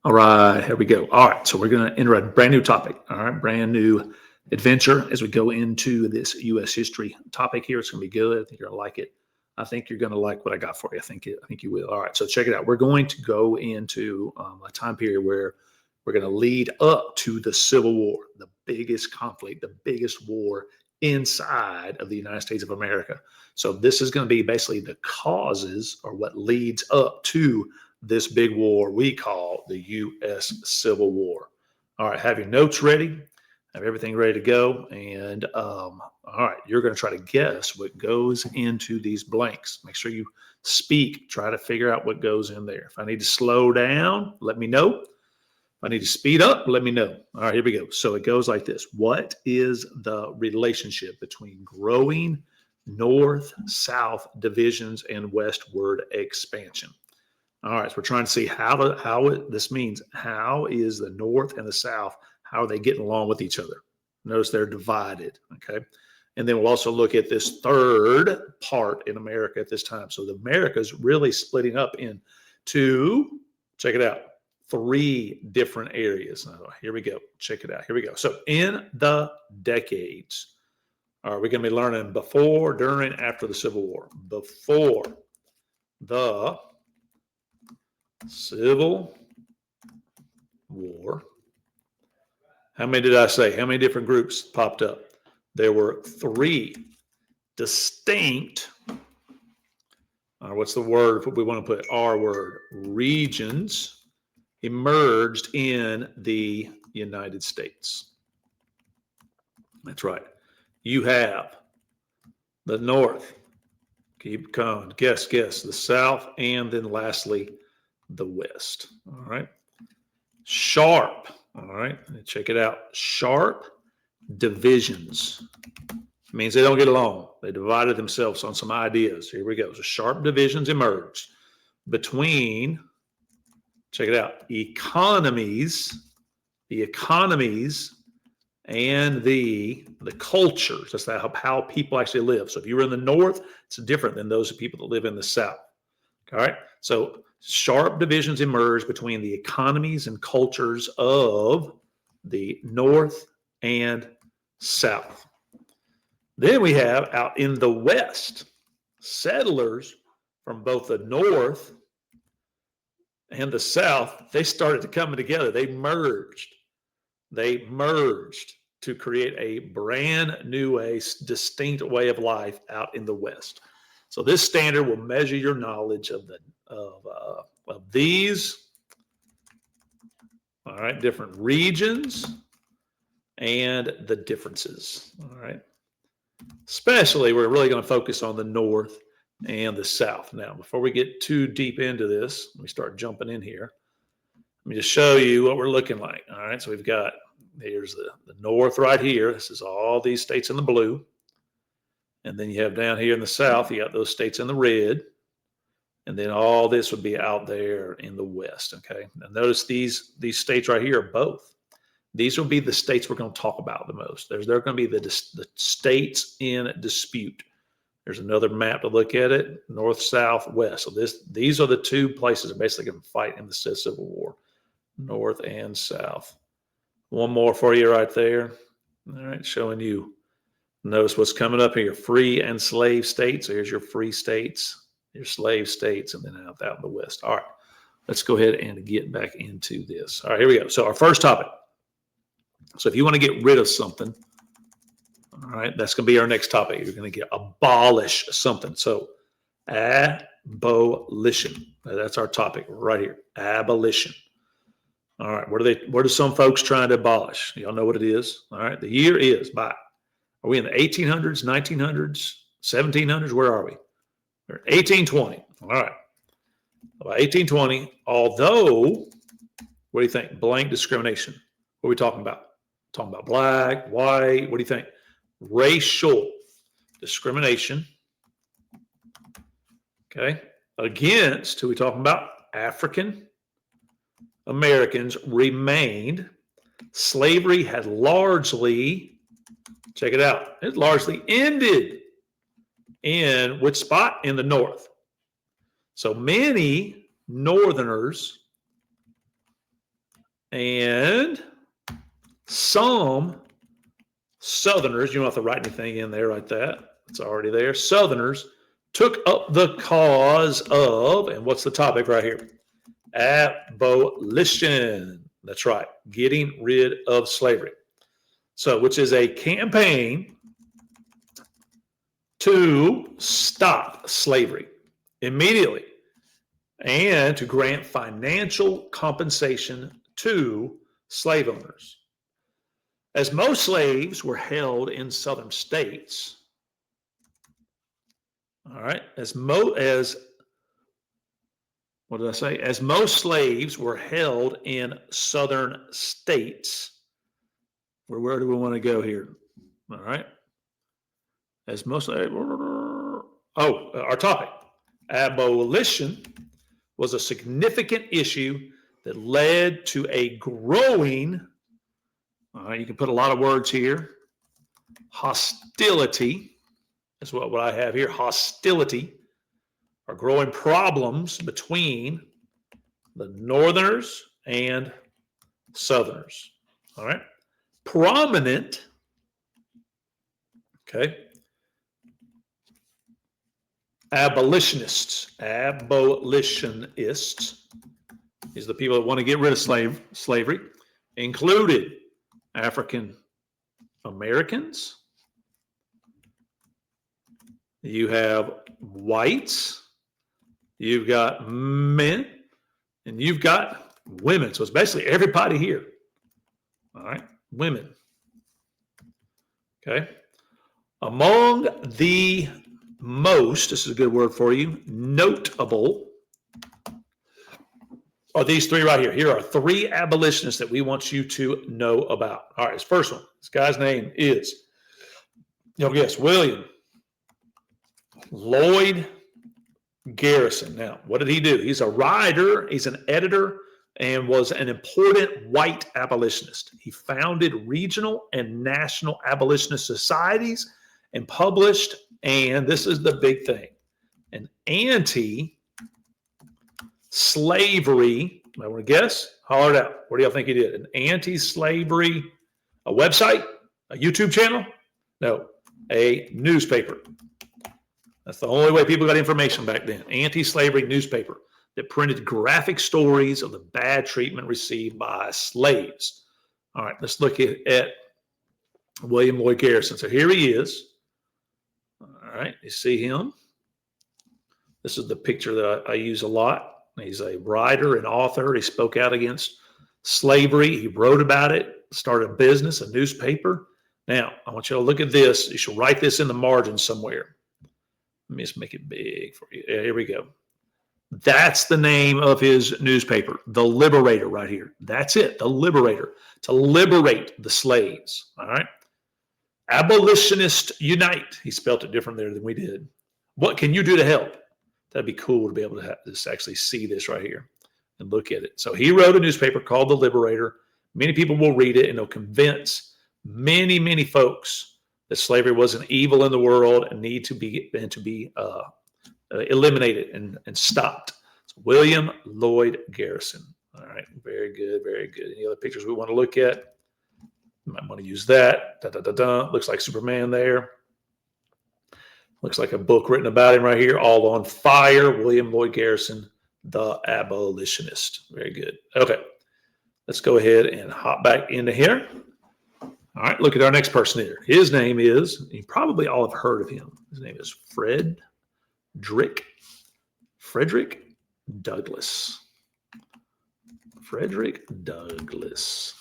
All right, here we go. All right, so we're going to enter a brand new topic. All right, brand new adventure as we go into this U.S. history topic here. It's going to be good. I think you're going to like it. I think you're going to like what I got for you. I think you will. All right, so check it out. We're going to go into a time period where we're going to lead up to the Civil War, the biggest conflict, the biggest war inside of the United States of America. So this is going to be basically the causes or what leads up to this big war we call the U.S. Civil War. All right, have your notes ready, have everything ready to go, and all right, you're going to try to guess what goes into these blanks. Make sure you speak, try to figure out what goes in there. If I need to slow down, let me know. If I need to speed up, let me know. All right, here we go. So it goes like this. What is the relationship between growing north-south divisions and westward expansion? All right, so we're trying to see this means how is the North and the South, how are they getting along with each other? Notice they're divided, okay? And then we'll also look at this third part in America at this time. So the America is really splitting up into, check it out, three different areas. Here we go. Check it out. Here we go. So in the decades, are we going to be learning before, during, after the Civil War? Before the Civil War. How many did I say? How many different groups popped up? There were three distinct, what's the word we want to put? Our word, regions emerged in the United States. That's right. You have the North, keep going, guess, the South, and then lastly, the West. All right. Sharp. All right. Check it out. Sharp divisions. It means they don't get along. They divided themselves on some ideas. Here we go. So sharp divisions emerged between, check it out, the economies and the cultures. That's how people actually live. So if you were in the North, it's different than those people that live in the South. All right. So sharp divisions emerge between the economies and cultures of the North and South. Then we have out in the West, settlers from both the North and the South, they started to come together. They merged to create a brand new, distinct way of life out in the West. So this standard will measure your knowledge of these, all right, different regions and the differences. All right. Especially, we're really going to focus on the North and the South. Now, before we get too deep into this, let me start jumping in here. Let me just show you what we're looking like. All right. So here's the North right here. This is all these states in the blue. And then you have down here in the South, you got those states in the red. And then all this would be out there in the West, okay? Now notice these states right here are both. These will be the states we're going to talk about the most. They're going to be the states in dispute. There's another map to look at it, North, South, West. So these are the two places that are basically going to fight in the Civil War, North and South. One more for you right there. All right, showing you. Notice what's coming up here, free and slave states. So here's your free states, your slave states, and then out in the West. All right, let's go ahead and get back into this. All right, here we go. So our first topic. So if you want to get rid of something, all right, that's going to be our next topic. You're going to abolish something. So abolition. That's our topic right here, abolition. All right, what are some folks trying to abolish? Y'all know what it is. All right, the year is by. Are we in the 1800s, 1900s, 1700s? Where are we? 1820. All right. About 1820, although, what do you think? Blank discrimination. What are we talking about? Talking about black, white. What do you think? Racial discrimination. Okay. Against, who are we talking about? African Americans remained. Slavery had largely, check it out, it largely ended in which spot? In the North. So many Northerners And some Southerners, you don't have to write anything in there like that. It's already there. Southerners took up the cause of, and what's the topic right here? Abolition. That's right. Getting rid of slavery. So, which is a campaign to stop slavery immediately and to grant financial compensation to slave owners. As most slaves were held in southern states, all right, as most slaves were held in southern states, where do we want to go here? All right. Our topic, abolition, was a significant issue that led to a growing, you can put a lot of words here, hostility, is what I have here, hostility, or growing problems between the Northerners and Southerners, all right? Prominent, okay, abolitionists, these are the people that want to get rid of slavery, included African Americans, you have whites, you've got men, and you've got women. So it's basically everybody here. All right, women. Okay. Among the most, this is a good word for you, notable are these three right here. Here are three abolitionists that we want you to know about. All right, this first one, this guy's name is, you'll guess, William Lloyd Garrison. Now, what did he do? He's a writer, he's an editor, and was an important white abolitionist. He founded regional and national abolitionist societies and published, and this is the big thing, an anti-slavery, I want to guess, holler it out. What do y'all think he did? An anti-slavery, a website, a YouTube channel? No, a newspaper. That's the only way people got information back then. Anti-slavery newspaper that printed graphic stories of the bad treatment received by slaves. All right, let's look at William Lloyd Garrison. So here he is. All right, you see him. This is the picture that I use a lot. He's a writer and author. He spoke out against slavery. He wrote about it, started a business, a newspaper. Now, I want you to look at this. You should write this in the margin somewhere. Let me just make it big for you. Here we go. That's the name of his newspaper, The Liberator, right here. That's it, The Liberator, to liberate the slaves. All right. Abolitionists Unite. He spelled it different there than we did. What can you do to help? That'd be cool to be able to have this, actually see this right here and look at it. So he wrote a newspaper called The Liberator. Many people will read it, and it'll convince many, many folks that slavery was an evil in the world and need to be eliminated and stopped. So William Lloyd Garrison. All right, very good, very good. Any other pictures we want to look at? You might want to use that. Looks like Superman there. Looks like a book written about him right here. All on Fire. William Lloyd Garrison, the abolitionist. Very good. Okay, let's go ahead and hop back into here. All right, look at our next person here. His name is, you probably all have heard of him. His name is Frederick Douglass. Frederick Douglass.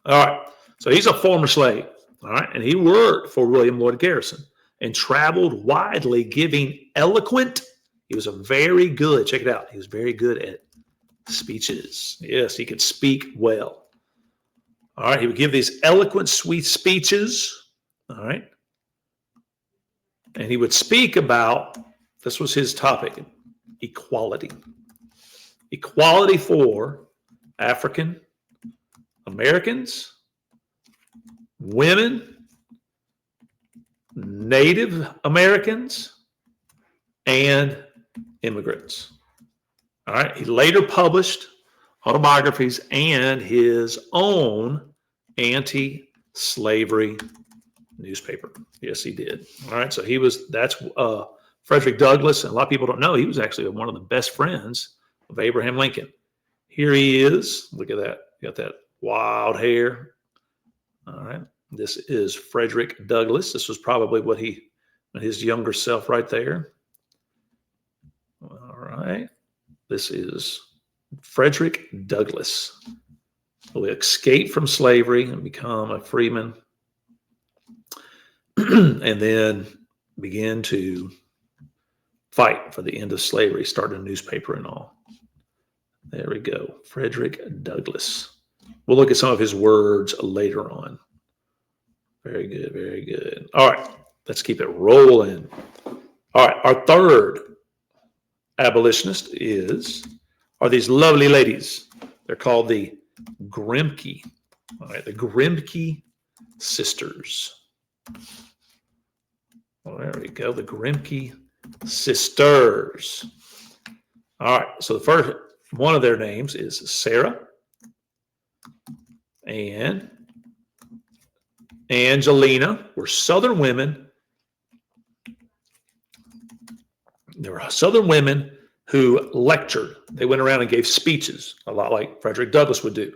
All right, so he's a former slave, all right, and he worked for William Lloyd Garrison and traveled widely giving eloquent, he was a very good, check it out, he was very good at speeches. Yes, he could speak well. All right, he would give these eloquent, sweet speeches, all right, and he would speak about, this was his topic, equality. Equality for African Americans, women, Native Americans, and immigrants. All right, he later published autobiographies, and his own anti-slavery newspaper. Yes, he did. All right, so that's Frederick Douglass, and a lot of people don't know he was actually one of the best friends of Abraham Lincoln. Here he is. Look at that. Got that wild hair. All right. This is Frederick Douglass. This was probably his younger self right there. All right. This is Frederick Douglass, who escaped from slavery and become a freeman, and then began to fight for the end of slavery, started a newspaper and all. There we go. Frederick Douglass. We'll look at some of his words later on. Very good, very good. All right, let's keep it rolling. All right, our third abolitionist are these lovely ladies. They're called the Grimke. All right, the Grimke sisters. Well, there we go, the Grimke sisters. All right, so the first one of their names is Sarah and Angelina. Were Southern women. There were Southern women who lectured. They went around and gave speeches, a lot like Frederick Douglass would do.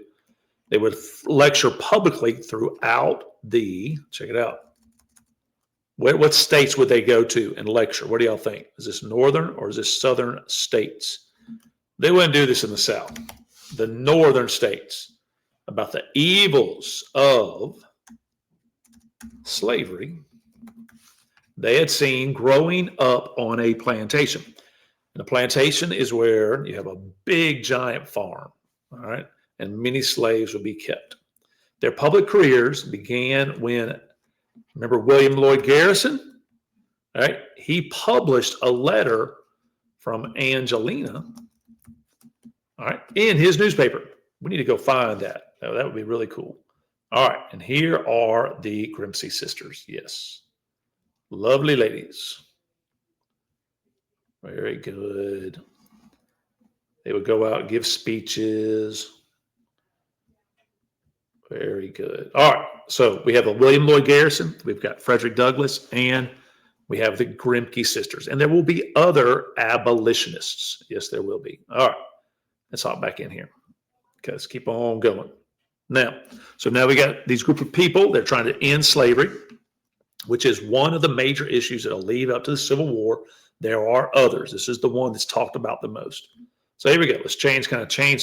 They would lecture publicly throughout check it out. What states would they go to and lecture? What do y'all think? Is this northern or is this southern states? They wouldn't do this in the South. The northern states, about the evils of slavery they had seen growing up on a plantation. And a plantation is where you have a big giant farm, all right, and many slaves would be kept. Their public careers began when, remember William Lloyd Garrison? All right, he published a letter from Angelina, all right, in his newspaper. We need to go find that. That would be really cool. All right, and here are the Grimke sisters. Yes. Lovely ladies. Very good. They would go out and give speeches. Very good. All right, so we have a William Lloyd Garrison, we've got Frederick Douglass, and we have the Grimke sisters. And there will be other abolitionists. Yes, there will be. All right, let's hop back in here. Okay, let's keep on going. Now we got these group of people. They're trying to end slavery, which is one of the major issues that'll lead up to the Civil War. There are others. This is the one that's talked about the most. So here we go. Let's change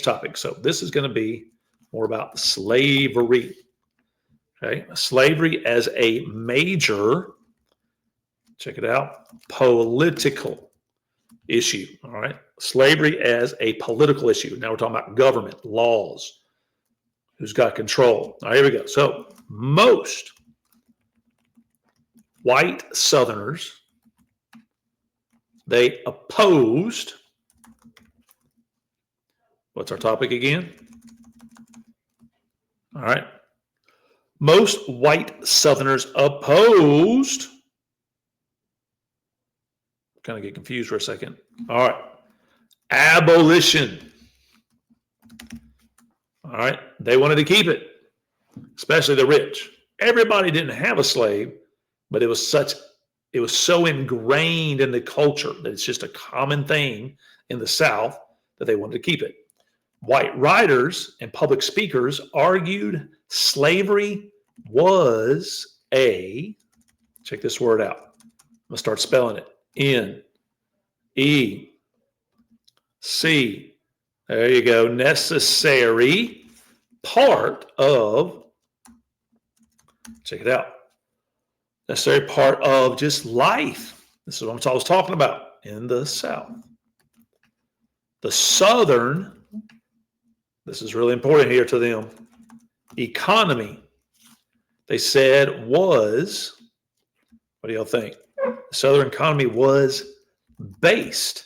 topics. So this is going to be more about slavery. Okay, slavery as a major, check it out, political issue. All right, slavery as a political issue. Now we're talking about government, laws, who's got control. All right, here we go. So most white Southerners, they opposed, what's our topic again? All right. Most white Southerners opposed, kind of get confused for a second. All right. Abolition. All right. They wanted to keep it, especially the rich. Everybody didn't have a slave, but it was so ingrained in the culture that it's just a common thing in the South that they wanted to keep it. White writers and public speakers argued slavery was check this word out. I'm going to start spelling it. N-E-C. There you go. Necessary part of, check it out. Necessary part of just life. This is what I was talking about in the South. The Southern, this is really important here to them, economy, they said was, what do y'all think? The Southern economy was based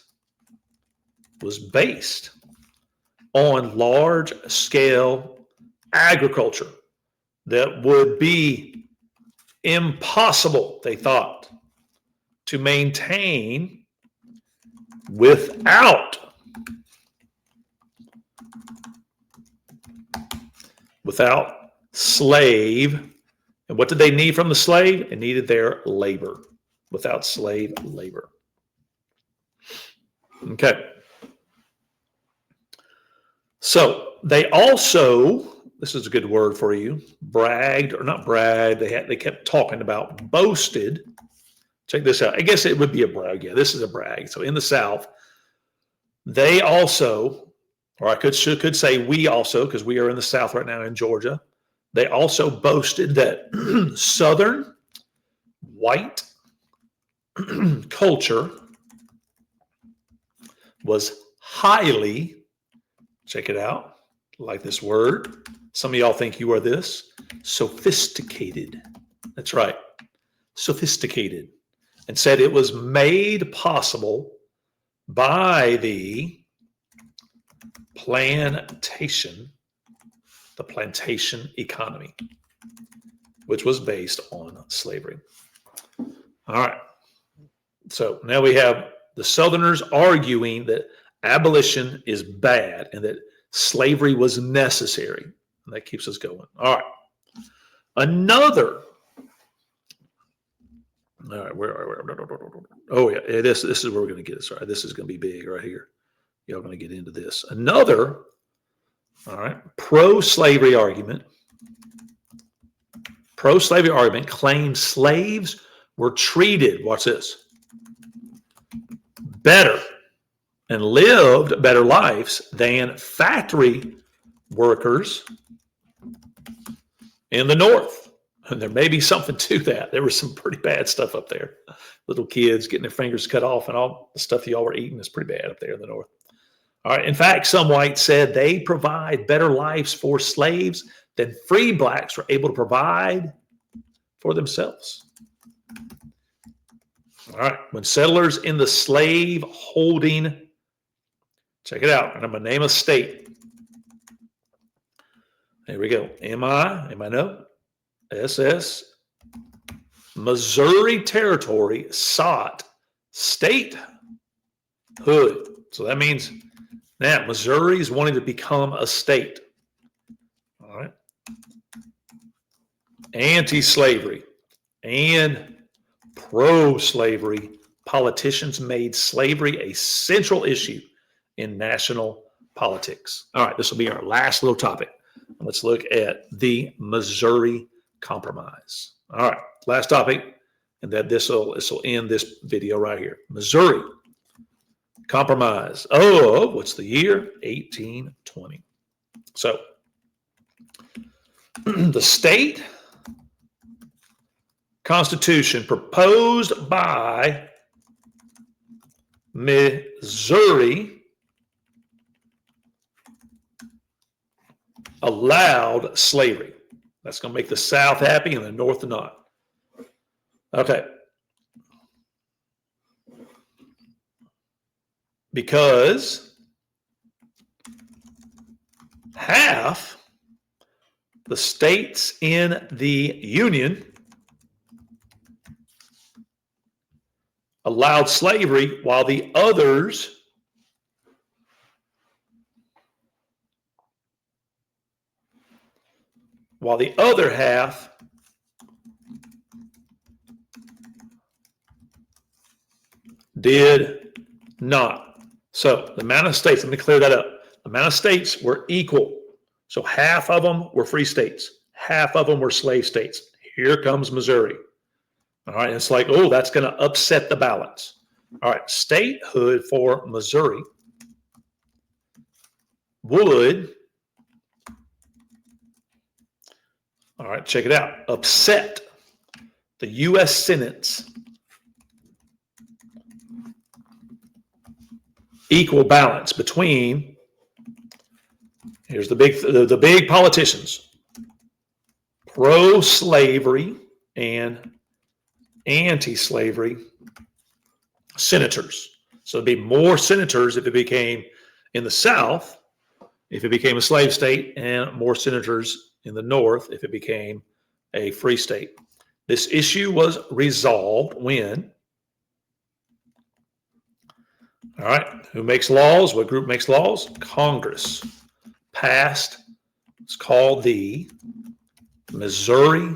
on large-scale agriculture that would be impossible, they thought, to maintain without without slave. And what did they need from the slave? They needed their labor. Without slave labor. Okay. So they also, this is a good word for you, bragged, or not bragged, they kept talking about, boasted. Check this out. I guess it would be a brag. Yeah, this is a brag. So in the South, they also, or I could say we also, because we are in the South right now in Georgia, they also boasted that Southern white culture was highly, check it out, like this word. Some of y'all think you are this, sophisticated. That's right, sophisticated. And said it was made possible by the plantation economy, which was based on slavery. All right. So now we have the Southerners arguing that abolition is bad and that slavery was necessary. And that keeps us going. All right. All right, where? Oh, yeah, this is where we're going to get it. Sorry, this is going to be big right here. Y'all going to get into this. Another, all right, pro-slavery argument claims slaves were treated, watch this, better and lived better lives than factory workers in the North. And there may be something to that. There was some pretty bad stuff up there. Little kids getting their fingers cut off and all the stuff y'all were eating is pretty bad up there in the North. All right. In fact, some whites said they provide better lives for slaves than free blacks were able to provide for themselves. All right. When settlers in the slave holding, check it out, and I'm going to name a state. Here we go. SS, Missouri Territory sought statehood. So that means now Missouri is wanting to become a state. All right. Anti-slavery and pro-slavery politicians made slavery a central issue in national politics. All right, this will be our last little topic. Let's look at the Missouri Compromise. All right, last topic, and that this will end this video right here. Missouri Compromise. Oh, what's the year? 1820. So the state constitution proposed by Missouri allowed slavery. That's going to make the South happy and the North not. Okay. Because half the states in the Union allowed slavery while the others the other half did not. So the amount of states, let me clear that up. The amount of states were equal. So half of them were free states. Half of them were slave states. Here comes Missouri. All right, it's like, oh, that's going to upset the balance. All right, statehood for Missouri would, all right, check it out, upset the U.S. Senate's equal balance between, here's the big politicians, pro-slavery and anti-slavery senators. So it'd be more senators if it became in the South, if it became a slave state, and more senators in the North if it became a free state. This issue was resolved when, all right, who makes laws? What group makes laws? Congress passed It's called the Missouri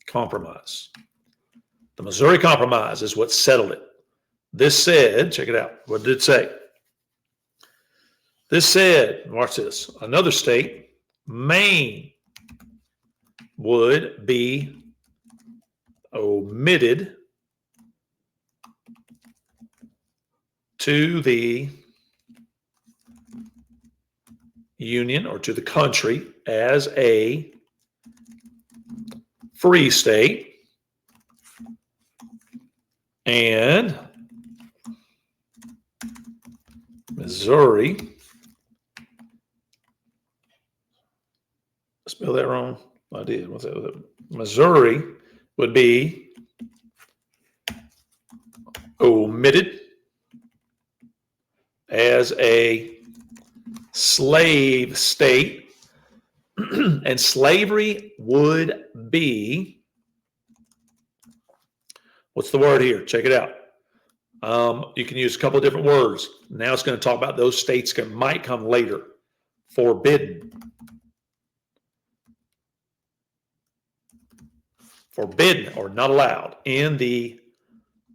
Compromise. The Missouri Compromise is what settled it. This said, check it out. What did it say? This said, watch this, another state, Maine, would be omitted to the union or to the country as a free state, and Missouri, spell that wrong. I did. What's that? Missouri would be omitted as a slave state, and slavery would be, what's the word here? Check it out. You can use a couple of different words. Now it's going to talk about those states that might come later. Forbidden. Forbidden or not allowed in the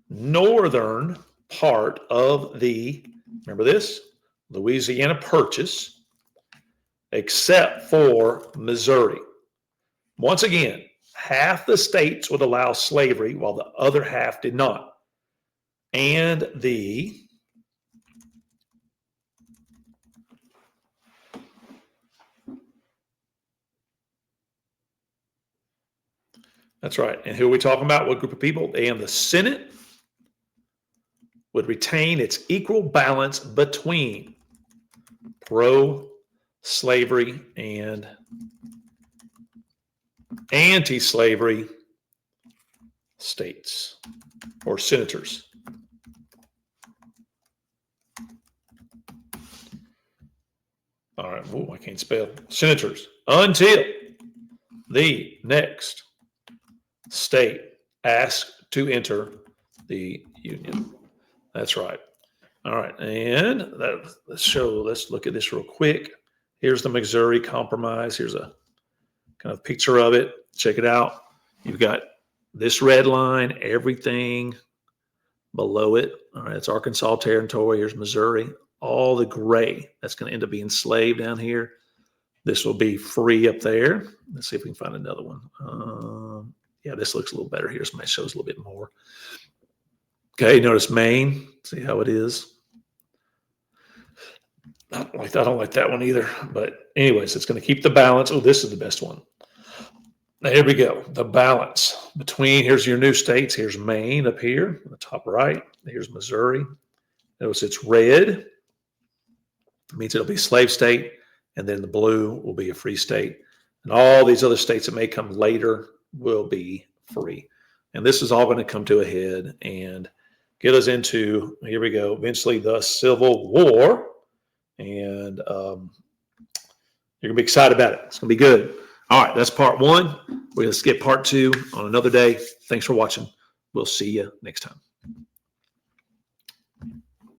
northern part of the, remember this, Louisiana Purchase, except for Missouri. Once again, half the states would allow slavery while the other half did not. And that's right. And who are we talking about? What group of people? And the Senate would retain its equal balance between pro-slavery and anti-slavery states or senators. All right. Oh, I can't spell. Senators. Until the next state asked to enter the union. That's right. All right. And let's look at this real quick. Here's the Missouri Compromise. Here's a kind of picture of it. Check it out. You've got this red line, everything below it. All right. It's Arkansas Territory. Here's Missouri. All the gray, that's going to end up being slave down here. This will be free up there. Let's see if we can find another one. Yeah, this looks a little better here. Somebody shows a little bit more. Okay, notice Maine. See how it is. I don't like that one either. But anyways, it's going to keep the balance. Oh, this is the best one. There we go. The balance between, here's your new states. Here's Maine up here in the top right. Here's Missouri. Notice it's red. It means it'll be a slave state. And then the blue will be a free state. And all these other states that may come later will be free. And this is all going to come to a head and get us into, here we go, eventually the Civil War. And you're going to be excited about it. It's going to be good. All right, that's part one. We're going to skip part two on another day. Thanks for watching. We'll see you next time.